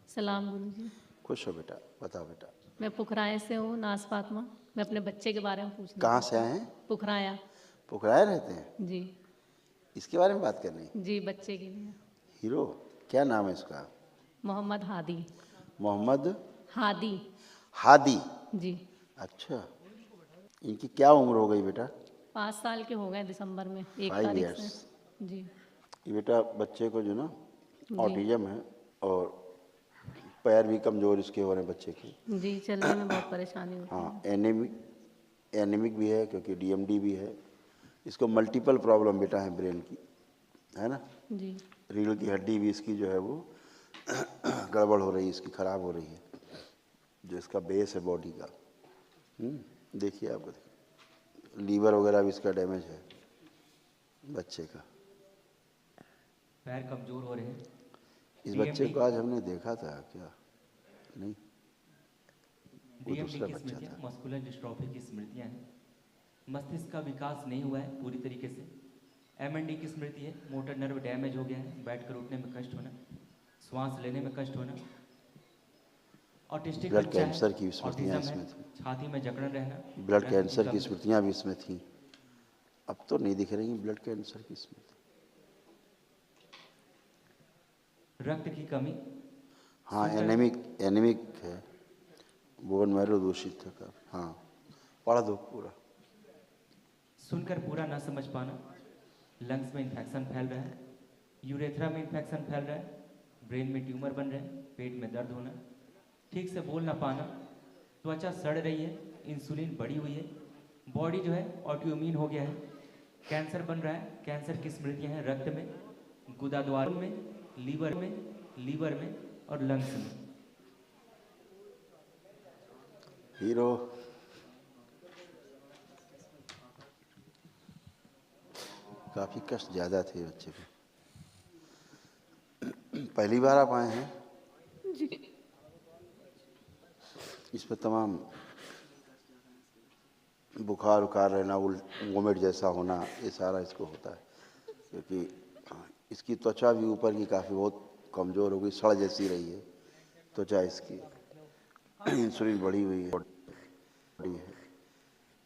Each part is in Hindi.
सलाम गुरुजी। खुश हो बेटा, बताओ बेटा। मैं पुखराया से हूँ, नाज फातिमा। मैं अपने बच्चे के बारे में पूछना कहाँ चाहती से हूँ। आए हैं? पुखराया। पोखराए रहते हैं? जी। इसके बारे में बात करनी? जी, बच्चे के लिए। हीरो क्या नाम है इसका? मोहम्मद हादी। मोहम्मद हादी। हादी। जी। अच्छा, इनकी क्या उम्र हो गई बेटा? 5 साल के हो गए दिसंबर में 1 5 तारीख इयर्स। से। जी। ये बेटा बच्चे को जो ना जी। ऑटिज्म है और पैर भी कमज़ोर इसके हो रहे हैं बच्चे के। जी, चलने में बहुत परेशानी होती हाँ, है। एनीमिक भी है क्योंकि डीएमडी भी है। इसको मल्टीपल प्रॉब्लम बेटा है ब्रेन की, है ना। जी। रीढ़ की हड्डी भी इसकी जो है वो गड़बड़ हो रही है, इसकी ख़राब हो रही है, जो इसका बेस है बॉडी का। देखिए आपको, देखिए लीवर वगैरह भी इसका डैमेज है बच्चे का। पैर कमजोर हो रहे हैं। इस बच्चे को आज हमने देखा था क्या? नहीं, वो डीएमडी दूसरा की बच्चा स्मृतियाँ था। मस्कुलर डिस्ट्रॉफी की स्मृतियाँ हैं। मस्तिष्क का विकास नहीं हुआ है पूरी तरीके से। एमएनडी की स्मृति है, मोटर नर्व डैमेज हो गया है, बैठकर उठने में कष्ट होना, श्वास लेने में कष्ट होना। ऑटिस्टिक ब्लड बच्चा है, कैंसर की स्मृतियाँ ऑटिज्म है, इसमें थी। छाती में जकड़न रहना, ब्लड रक्त की कैंसर की कमी। स्मृतियाँ भी इसमें थी। अब तो नहीं दिख रही ब्लड कैंसर की स्मृति। रक्त की कमी। हाँ, सुगर। एनीमिक है, बोन मैरो दूषित है का। हाँ, पढ़ दो पूरा। सुनकर पूरा ना समझ पाना, लंग्स में इन्फेक्शन फैल रहा है, यूरेथ्रा में इन्फेक्शन फैल रहा है, ब्रेन में ट्यूमर बन रहे हैं, पेट में दर्द होना, ठीक से बोल ना पाना, त्वचा सड़ रही है, इंसुलिन बढ़ी हुई है, बॉडी जो है ऑटोइम्यून हो गया है, कैंसर बन रहा है। कैंसर की स्मृतियाँ हैं रक्त में, गुदाद्वार में, लीवर में और लंग्स में। हीरो काफ़ी कष्ट ज़्यादा थे बच्चे पे। पहली बार आप आए हैं? जी। इसमें तमाम बुखार उखार रहना, वोमिट जैसा होना, ये सारा इसको होता है क्योंकि इसकी त्वचा भी ऊपर की काफ़ी बहुत कमज़ोर हो गई, सड़ जैसी रही है त्वचा इसकी। इंसुलिन बढ़ी हुई है, बड़ी है,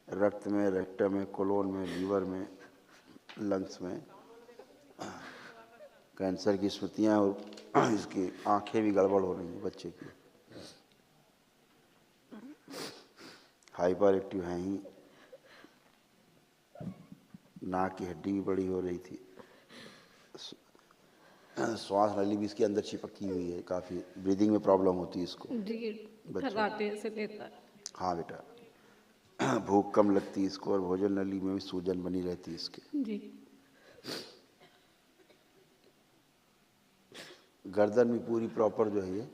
रक्त में, रेक्टम में, कोलोन में, लीवर में, लंग्स में कैंसर की स्मृतियाँ, और इसकी आंखें भी गड़बड़ हो रही हैं बच्चे की। हाइपर एक्टिव हैं ही, नाक की हड्डी भी बड़ी हो रही थी, श्वास नली भी इसके अंदर चिपकी हुई है, काफ़ी ब्रीदिंग में प्रॉब्लम होती है इसको जी, बच्चों। कराटे से लेता है। हाँ बेटा, भूख कम लगती है इसको और भोजन नली में भी सूजन बनी रहती है इसके। जी। गर्दन भी पूरी प्रॉपर जो है ये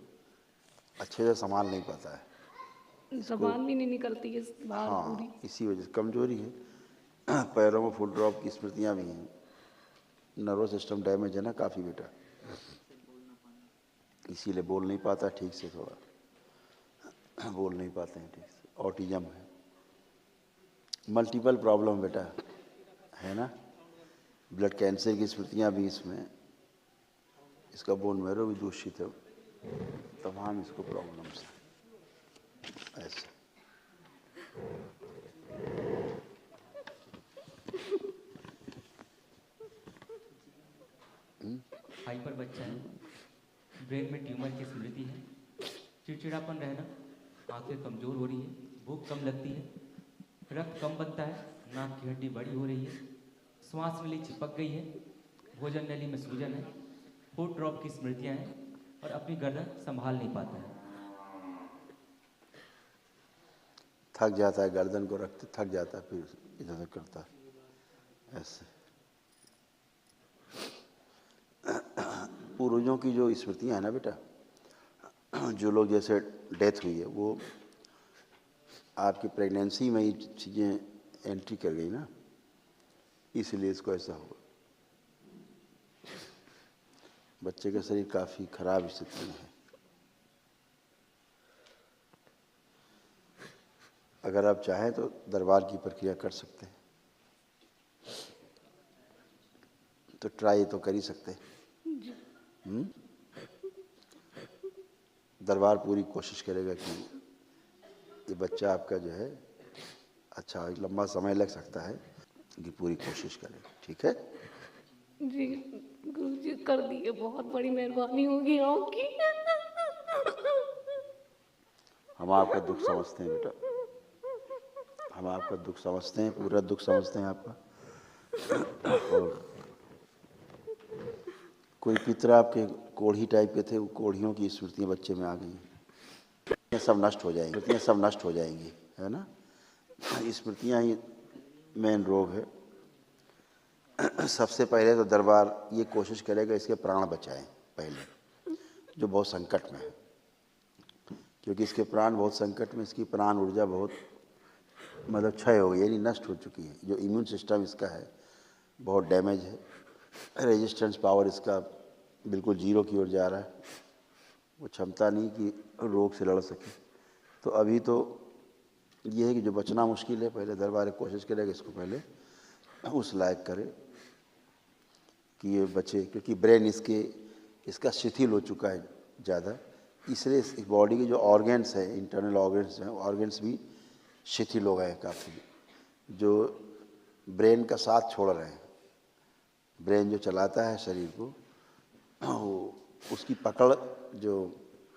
अच्छे से संभाल नहीं पाता है। ज़बान भी नहीं निकलती है बाहर पूरी। हाँ, इसी वजह से कमजोरी है। पैरों में फुल ड्रॉप की स्मृतियाँ भी हैं। नर्वस सिस्टम डैमेज है ना काफ़ी बेटा, इसीलिए बोल नहीं पाता ठीक से, थोड़ा बोल नहीं पाते हैं ठीक से। ऑटिज्म है, मल्टीपल प्रॉब्लम बेटा है ना। ब्लड कैंसर की स्मृतियाँ भी इसमें, इसका बोन मैरो भी दूषित है, तमाम इसको प्रॉब्लम्स हैं ऐसे। हाइपर बच्चा है, ब्रेन में ट्यूमर की स्मृति है, चिड़चिड़ापन रहना, आंखें कमजोर हो रही है, भूख कम लगती है, रक्त कम बनता है, नाक की हड्डी बड़ी हो रही है, श्वास नली चिपक गई है, भोजन नली में सूजन है, फूड ड्रॉप की स्मृतियां हैं और अपनी गर्दन संभाल नहीं पाता है। थक जाता है, गर्दन को रखते थक जाता है, फिर इधर उधर करता है ऐसे। पूर्वजों की जो स्मृतियाँ हैं ना बेटा, जो लोग जैसे डेथ हुई है वो आपकी प्रेगनेंसी में ही चीज़ें एंट्री कर गई ना, इसलिए इसको ऐसा हुआ। बच्चे का शरीर काफ़ी खराब स्थिति में है। अगर आप चाहें तो दरबार की प्रक्रिया कर सकते हैं, तो ट्राई तो कर ही सकते हैं। दरबार पूरी कोशिश करेगा कि ये बच्चा आपका जो है अच्छा, लंबा समय लग सकता है कि पूरी कोशिश करेगा, ठीक है। जी गुरुजी कर दिए, बहुत बड़ी मेहरबानी होगी आपकी। हम आपका दुख समझते हैं बेटा, हम आपका दुख समझते हैं, पूरा दुख समझते हैं आपका। और कोई पितर आपके कोढ़ी टाइप के थे, वो कोढ़ियों की स्मृतियाँ बच्चे में आ गई हैं, ये सब नष्ट हो जाएंगी, स्मृतियाँ सब नष्ट हो जाएंगी, है ना। स्मृतियाँ ही मेन रोग है। सबसे पहले तो दरबार ये कोशिश करेगा इसके प्राण बचाएं पहले, जो बहुत संकट में है, क्योंकि इसके प्राण बहुत संकट में, इसकी प्राण ऊर्जा बहुत मतलब क्षय हो गई, यानी नष्ट हो चुकी है। जो इम्यून सिस्टम इसका है बहुत डैमेज है, रेजिस्टेंस पावर इसका बिल्कुल जीरो की ओर जा रहा है, वो क्षमता नहीं कि रोग से लड़ सके। तो अभी तो ये है कि जो बचना मुश्किल है, पहले दरबार कोशिश करेगा इसको पहले उस लायक करे कि ये बचे, क्योंकि ब्रेन इसका शिथिल हो चुका है ज़्यादा, इसलिए इस बॉडी के जो ऑर्गन्स हैं, इंटरनल ऑर्गन्स हैं, ऑर्गन्स भी शिथिल हो गए हैं काफ़ी, जो ब्रेन का साथ छोड़ रहे हैं। ब्रेन जो चलाता है शरीर को, वो उसकी पकड़ जो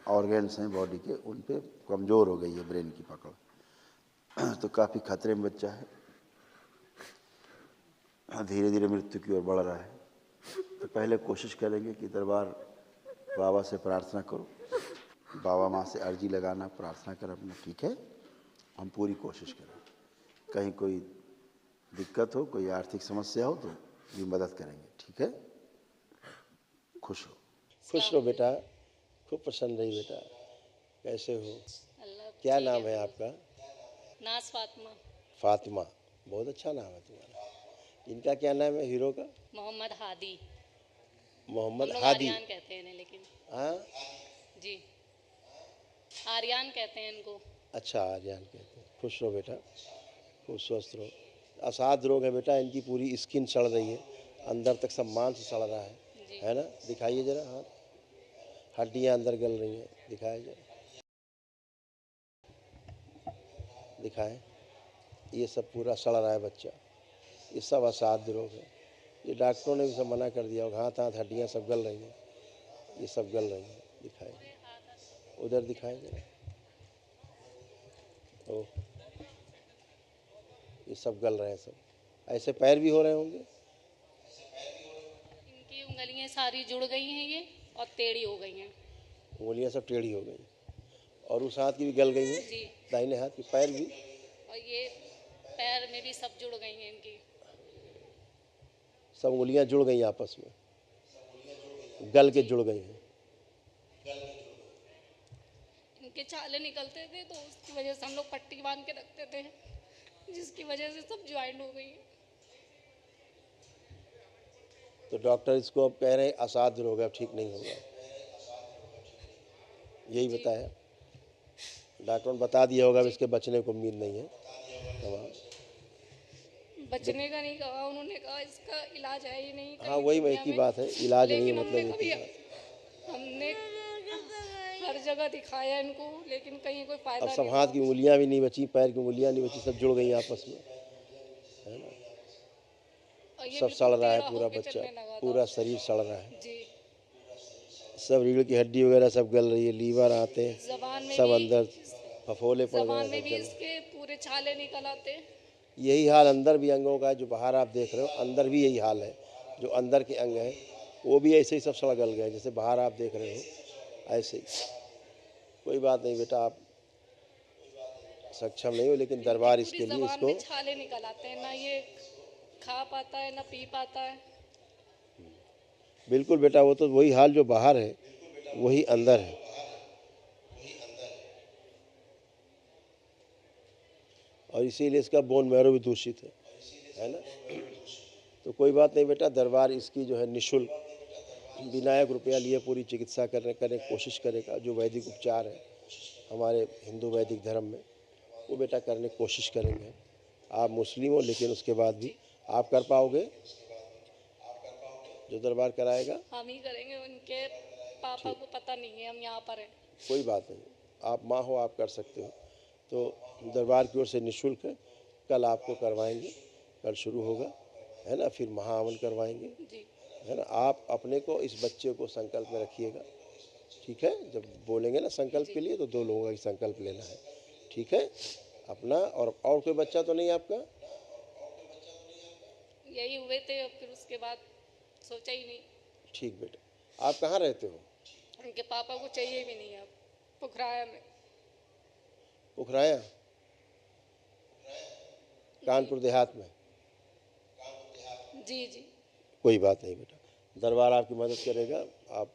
ऑर्गन्स हैं बॉडी के, उन पे कमज़ोर हो गई है ब्रेन की पकड़। तो काफ़ी खतरे में बच्चा है, धीरे धीरे मृत्यु की ओर बढ़ रहा है। तो पहले कोशिश करेंगे कि दरबार बाबा से प्रार्थना करो, बाबा माँ से अर्जी लगाना, प्रार्थना कर अपना, ठीक है। हम पूरी कोशिश करें, कहीं कोई दिक्कत हो, कोई आर्थिक समस्या हो तो भी मदद करेंगे, ठीक है। खुश हो। खुश रहो बेटा, खूब प्रसन्न रही बेटा। कैसे हो? क्या नाम है आपका? नाज फातिमा। फातिमा, बहुत अच्छा नाम है तुम्हारा। इनका क्या नाम है हीरो का? मोहम्मद हादी। मोहम्मद हम लोग हादी। आर्यन कहते हैं इन्हें, लेकिन हाँ, जी आर्यन कहते हैं इनको। अच्छा आर्यन कहते हैं। खुश रहो बेटा, खूब स्वस्थ रहो। असाध रोग है बेटा, इनकी पूरी स्किन सड़ रही है, अंदर तक सब मांस सड़ रहा है ना। दिखाइए जरा हाथ, हड्डियाँ अंदर गल रही हैं, दिखाए जरा, दिखाएं। ये सब पूरा सड़ रहा है बच्चा, ये सब असाध्य रोग है। ये डॉक्टरों ने भी सब मना कर दिया, हाथ हाथ हड्डियाँ सब गल रही हैं, ये सब गल रही हैं। दिखाए, उधर दिखाए जरा, ओ ये सब गल रहे हैं सब। ऐसे पैर भी हो रहे होंगे। इनकी उंगलियां सारी जुड़ गई हैं ये, और टेढ़ी हो गई हैं। उंगलियाँ सब टेढ़ी हो गई, और उस हाथ की भी गल गई हैं, जी। दाहिने हाथ की, पैर भी। और ये पैर में भी सब जुड़ गई हैं इनकी। सब उंगलियाँ जुड़ गई आपस में, गल के जुड़ गई हैं। इनके छाले निकलते थे तो उसकी वजह से हम लोग पट्टी बांध के रखते थे, जिसकी वजह से सब ज्वाइंट हो गई हैं। तो डॉक्टर इसको अब कह रहे हैं असाध्य रोग है, अब ठीक नहीं होगा, यही बताया डॉक्टर ने, बता दिया होगा। अब इसके बचने को उम्मीद नहीं है। बचने का नहीं कहा उन्होंने, कहा इसका इलाज है ही नहीं। हाँ, वही एक ही बात है, इलाज नहीं है, लेकिन मतलब एक ही बात। हमने हर जगह दिखाया इनको, लेकिन कहीं कोई फायदा अब नहीं सब हुआ। हाथ की उंगलियां भी नहीं बची, पैर की उंगलियां नहीं बची, सब जुड़ गई आपस में, है ना। और ये सब बिल्कुल सड़ रहा है टेढ़ा पूरा होके बच्चा, चलने लगा था। पूरा शरीर सड़ रहा है, जी। सब रीढ़ की हड्डी वगैरह सब गल रही है, लीवर आते हैं, जबान में सब भी, अंदर फफोले पड़ गए जबान हैं, में सब भी जल। इसके पूरे छाले निकल आते। यही हाल अंदर भी अंगों का है, जो बाहर आप देख रहे हो, अंदर भी यही हाल है। जो अंदर के अंग हैं वो भी ऐसे ही सब सड़ गल गए, जैसे बाहर आप देख रहे हो ऐसे ही। कोई बात नहीं बेटा, आप सक्षम नहीं हो, लेकिन दरबार पूरी इसके लिए जबान इसको। में छाले निकल आते हैं, ना ये खा पाता है ना पी पाता है। बिल्कुल बेटा, वो तो वही हाल जो बाहर है वही अंदर है। और इसीलिए इसका बोन मैरो भी दूषित है ना। तो कोई बात नहीं बेटा, दरबार इसकी जो है निःशुल्क बिना एक रुपया लिए पूरी चिकित्सा करने कोशिश करेगा। जो वैदिक उपचार है हमारे हिंदू वैदिक धर्म में, वो बेटा करने की कोशिश करेंगे। आप मुस्लिम हो, लेकिन उसके बाद भी आप कर पाओगे जो दरबार कराएगा। हम ही करेंगे, उनके पापा को पता नहीं है हम यहाँ पर हैं। कोई बात नहीं, आप माँ हो, आप कर सकते हो। तो दरबार की ओर से निःशुल्क है, कल आपको करवाएंगे, कल शुरू होगा, है ना, फिर महाअमन करवाएंगे, जी है ना। आप अपने को, इस बच्चे को संकल्प में रखिएगा, ठीक है। जब बोलेंगे ना संकल्प के लिए तो 2 लोगों का संकल्प लेना है, ठीक है। अपना और कोई बच्चा तो नहीं आपका? यही हुए थे, और फिर उसके बाद सोचा ही नहीं। ठीक बेटा, आप कहाँ रहते हो? उनके पापा को चाहिए भी नहीं अब, पुखराया में। पुखराया, कानपुर देहात में? जी जी कोई बात नहीं बेटा, दरबार आपकी मदद करेगा। आप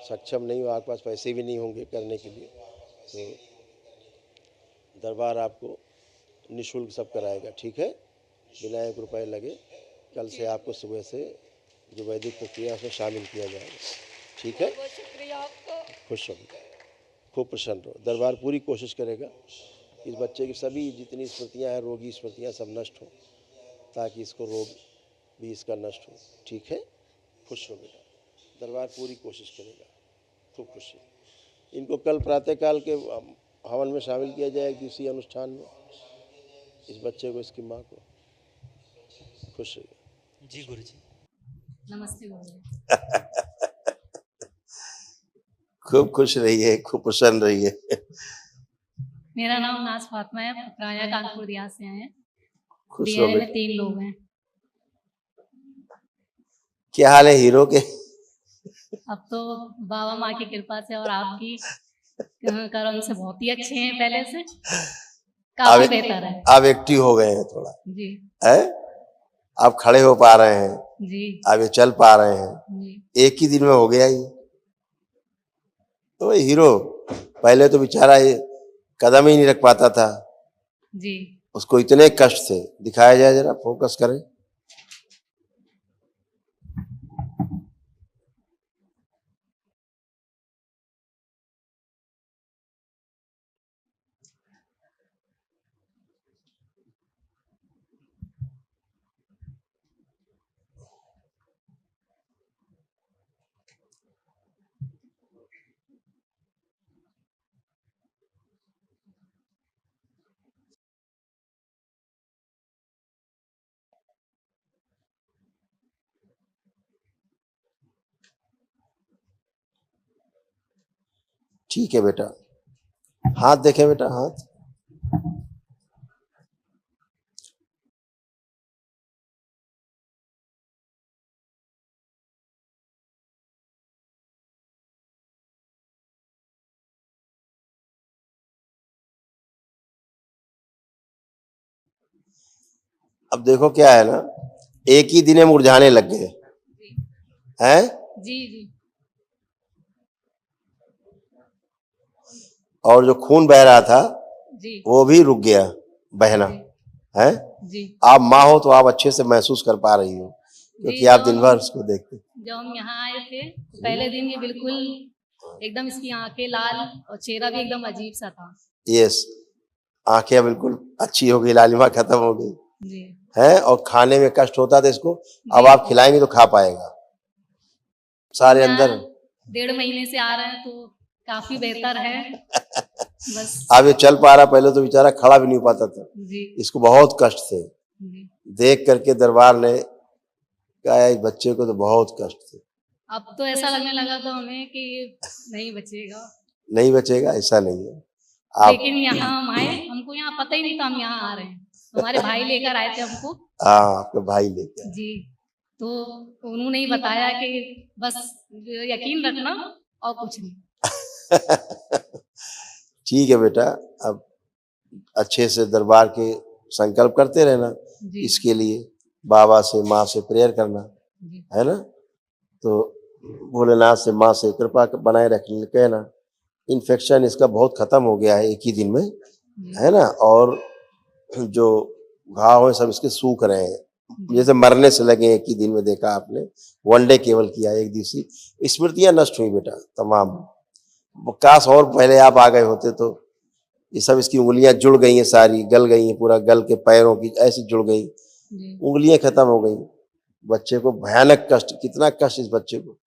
सक्षम नहीं हो, आपके पास पैसे भी नहीं होंगे करने के लिए, तो दरबार आपको निःशुल्क सब कराएगा, ठीक है, बिना 1 रुपए लगे। कल से आपको सुबह से जो वैदिक प्रक्रिया उसमें शामिल किया जाएगा, ठीक है। बहुत बहुत शुक्रिया आपका। खुश रहो, खूब प्रसन्न रहो। दरबार पूरी कोशिश करेगा इस बच्चे की सभी जितनी स्मृतियाँ हैं, रोगी स्मृतियाँ सब नष्ट हो, ताकि इसको रोग भी इसका नष्ट हो, ठीक है। खुश हो बेटा, दरबार पूरी कोशिश करेगा, खूब खुशी। इनको कल प्रातःकाल के हवन में शामिल किया जाए, किसी अनुष्ठान में, इस बच्चे को, इसकी माँ को। खुश रहिए। जी गुरुजी। नमस्ते गुरुजी। खूब खुश रहिए, खूब प्रसन्न रहिए। मेरा नाम नाज फातिमा है, पुखराया कानपुर दिया से आए हैं। खुश हो डीएनए में बेटा। 3 लोग हैं। क्या हाल है हीरो के? अब तो बाबा माँ की कृपा से और आपकी करम से बहुत ही अच्छे हैं, पहले से काफी बेहतर है। आप एक्टिव हो गए हैं थोड़ा, जी है? आप खड़े हो पा रहे हैं, जी आप ये चल पा रहे हैं, जी। एक ही दिन में हो गया ये। तो हीरो पहले तो बेचारा ये कदम ही नहीं रख पाता था, जी उसको इतने कष्ट थे। दिखाया जाए जरा, फोकस करें। ठीक है बेटा, हाथ देखें बेटा, हाथ। अब देखो क्या है ना, एक ही दिन में मुरझाने लग गए हैं, जी जी और जो खून बह रहा था जी वो भी रुक गया बहना, है? जी। आप माँ हो तो आप अच्छे से महसूस कर पा रही हो, क्योंकि जी, आप जब दिन भर उसको देखते। जब हम यहाँ आए थे तो पहले दिन ये बिल्कुल एकदम, इसकी आंखें लाल और चेहरा भी एकदम अजीब सा था। यस, आंखें बिल्कुल अच्छी हो गई, लालिमा खत्म हो गई जी है, और खाने में कष्ट होता था इसको। अब जी। आप खिलाएंगे तो खा पाएगा। सारे यहाँ अंदर 1.5 महीने से आ रहे हैं तो काफी बेहतर है। बस अब ये चल पा रहा, पहले तो बेचारा खड़ा भी नहीं हो पाता था, जी इसको बहुत कष्ट थे। जी। देख करके दरबार ने कहा इस बच्चे को तो बहुत कष्ट थे। अब तो ऐसा लगने लगा था हमें कि नहीं बचेगा, नहीं बचेगा, ऐसा नहीं है। आप लेकिन यहाँ हम आए, हमको यहाँ पता ही नहीं था हम यहाँ आ रहे हैं। हमारे भाई लेकर आए थे हमको। हाँ, आपके भाई लेके आए। जी, तो उन्होंने ही बताया कि बस यकीन रखना और कुछ नहीं। ठीक है बेटा, अब अच्छे से दरबार के संकल्प करते रहना, जी इसके लिए बाबा से माँ से प्रेयर करना, जी है ना। तो भोलेनाथ से माँ से कृपा बनाए रखने कहना। इन्फेक्शन इसका बहुत खत्म हो गया है एक ही दिन में, जी है ना, और जो घाव है सब इसके सूख रहे हैं, जैसे मरने से लगे। एक ही दिन में देखा आपने, 1 डे केवल किया, एक दिवसीय। स्मृतियां नष्ट हुई बेटा तमाम। काश और पहले आप आ गए होते तो ये सब, इसकी उंगलियां जुड़ गई हैं, सारी गल गई हैं, पूरा गल के पैरों की ऐसी जुड़ गई, जी उंगलियां खत्म हो गई। बच्चे को भयानक कष्ट, कितना कष्ट इस बच्चे को।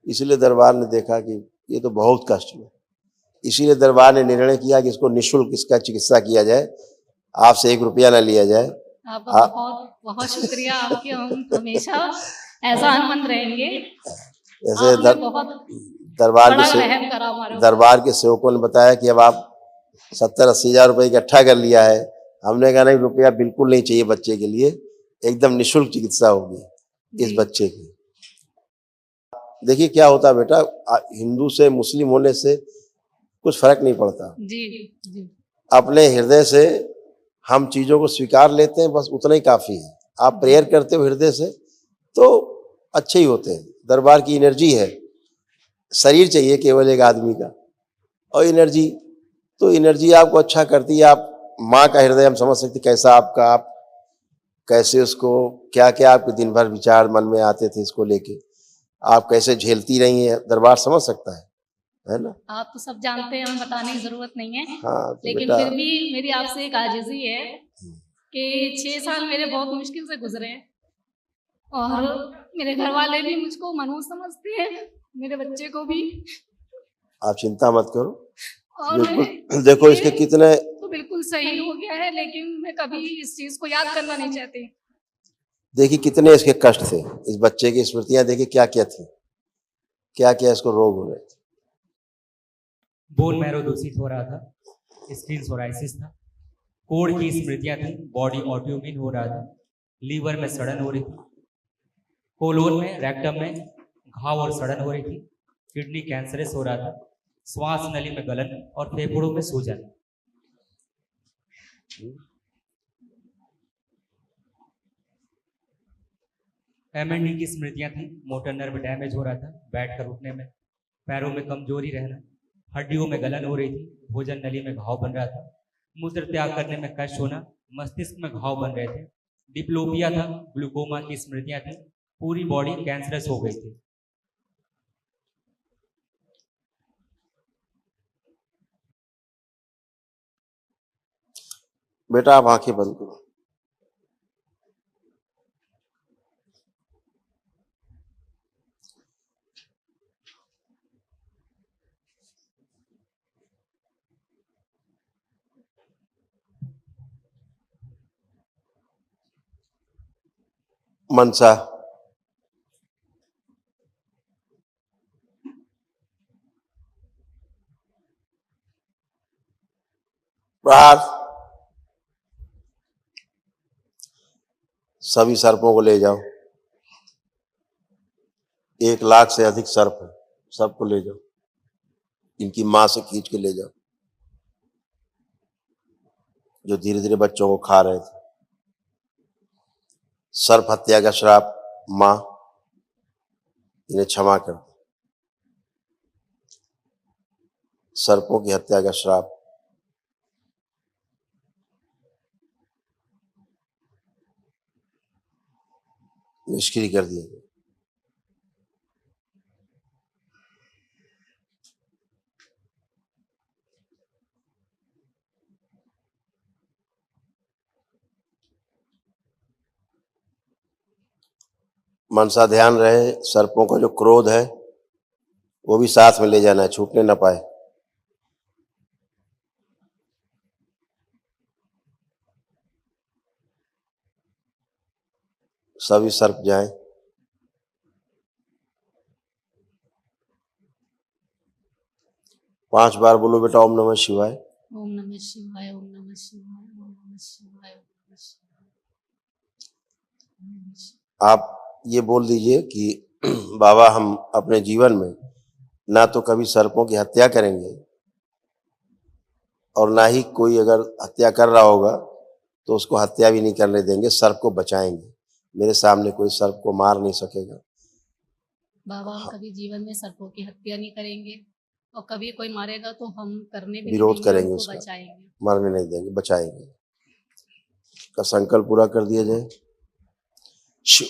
इसलिए दरबार ने देखा कि ये तो बहुत कष्ट में, इसीलिए दरबार ने निर्णय किया कि इसको निःशुल्क इसका चिकित्सा किया जाए, आपसे 1 रुपया न लिया जाए। आपका बहुत बहुत शुक्रिया। आपके हम हमेशा एहसानमंद रहेंगे। जैसे आपने बहुत दरबार बड़ा के रहम करा हमारे ऊपर। दरबार के सेवकों ने बताया कि अब आप 70-80 हज़ार रुपये इकट्ठा कर लिया है। हमने कहा नहीं, रुपया बिल्कुल नहीं चाहिए बच्चे के लिए, एकदम निःशुल्क चिकित्सा होगी इस जी। बच्चे की। देखिए क्या होता है बेटा, हिंदू से मुस्लिम होने से कुछ फर्क नहीं पड़ता। जी जी अपने हृदय से हम चीजों को स्वीकार लेते हैं, बस उतना ही काफी है। आप प्रेयर करते हो हृदय से तो अच्छे ही होते हैं। दरबार की एनर्जी है, शरीर चाहिए केवल एक आदमी का, और एनर्जी, तो एनर्जी आपको अच्छा करती है। आप माँ का हृदय हम समझ सकते कैसा आपका, आप कैसे उसको, क्या क्या आपके दिन भर विचार मन में आते थे इसको लेके, आप कैसे झेलती रही हैं, दरबार समझ सकता है ना। आप तो सब जानते हैं, हमें बताने की जरूरत नहीं है। हाँ तो लेकिन बेटा, फिर भी मेरी आपसे एक आजिज़ी है कि 6 साल मेरे बहुत मुश्किल से गुजरे हैं और मेरे घर वाले भी मुझको मनहूस समझते हैं, मेरे बच्चे को भी। आप चिंता मत करो, और बिल्कुल देखो इसके कितने, तो बिल्कुल सही हो गया है, लेकिन मैं कभी इस चीज को याद करना नहीं चाहती। देखिए कितने इसके कष्ट थे, इस बच्चे की स्मृतियां देखिए क्या क्या थी, क्या क्या इसको रोग हो रहे थे। बोन मैरो दूषित हो रहा था, स्किन सोराइसिस था, कोढ़ की स्मृतियां थी, बॉडी ऑटोइम्यून हो रहा था, लीवर में सड़न हो रही थी, कोलोन में, रेक्टम में घाव और सड़न हो रही थी, किडनी कैंसरस हो रहा था, श्वास नली में गलन और फेफड़ों में सूजन। एमएनडी की स्मृतियां थी, मोटर नर्व डैमेज हो रहा था, बैठकर उठने में, पैरों में कमजोरी रहना, हड्डियों में गलन हो रही थी, भोजन नली में घाव बन रहा था, मूत्र त्याग करने में कष्ट होना, मस्तिष्क में घाव बन रहे थे, डिप्लोपिया था, ग्लूकोमा की स्मृतियां थी, पूरी बॉडी कैंसरस हो गई थी। बेटा आप आंखें बंद करो। मनसा, प्रहार, सभी सर्पों को ले जाओ, 1 लाख से अधिक सर्प है, सबको ले जाओ, इनकी मां से खींच के ले जाओ, जो धीरे धीरे बच्चों को खा रहे थे। सर्प हत्या का श्राप, मां इन्हें क्षमा कर दो। सर्पों की हत्या का श्राप, निष्क्रिय कर दिया गया। मनसा ध्यान रहे, सर्पों का जो क्रोध है वो भी साथ में ले जाना है, छूटने ना पाए। सभी सर्प जाएं। पांच बार बोलो बेटा, ओम नमः शिवाय। ओम नमः शिवाय, ओम नमः शिवाय, ओम नमः शिवाय, ओम नमः शिवाय। आप ये बोल दीजिए कि बाबा हम अपने जीवन में ना तो कभी सर्पों की हत्या करेंगे और ना ही कोई अगर हत्या कर रहा होगा तो उसको हत्या भी नहीं करने देंगे, सर्प को बचाएंगे। मेरे सामने कोई सर्प को मार नहीं सकेगा। बाबा हम कभी जीवन में सर्पों की हत्या नहीं करेंगे और कभी कोई मारेगा तो हम करने भी नहीं विरोध देंगे, करेंगे, उनको उसका बचाएंगे। मरने नहीं देंगे, बचाएंगे। का संकल्प पूरा कर दिया जाए। शिव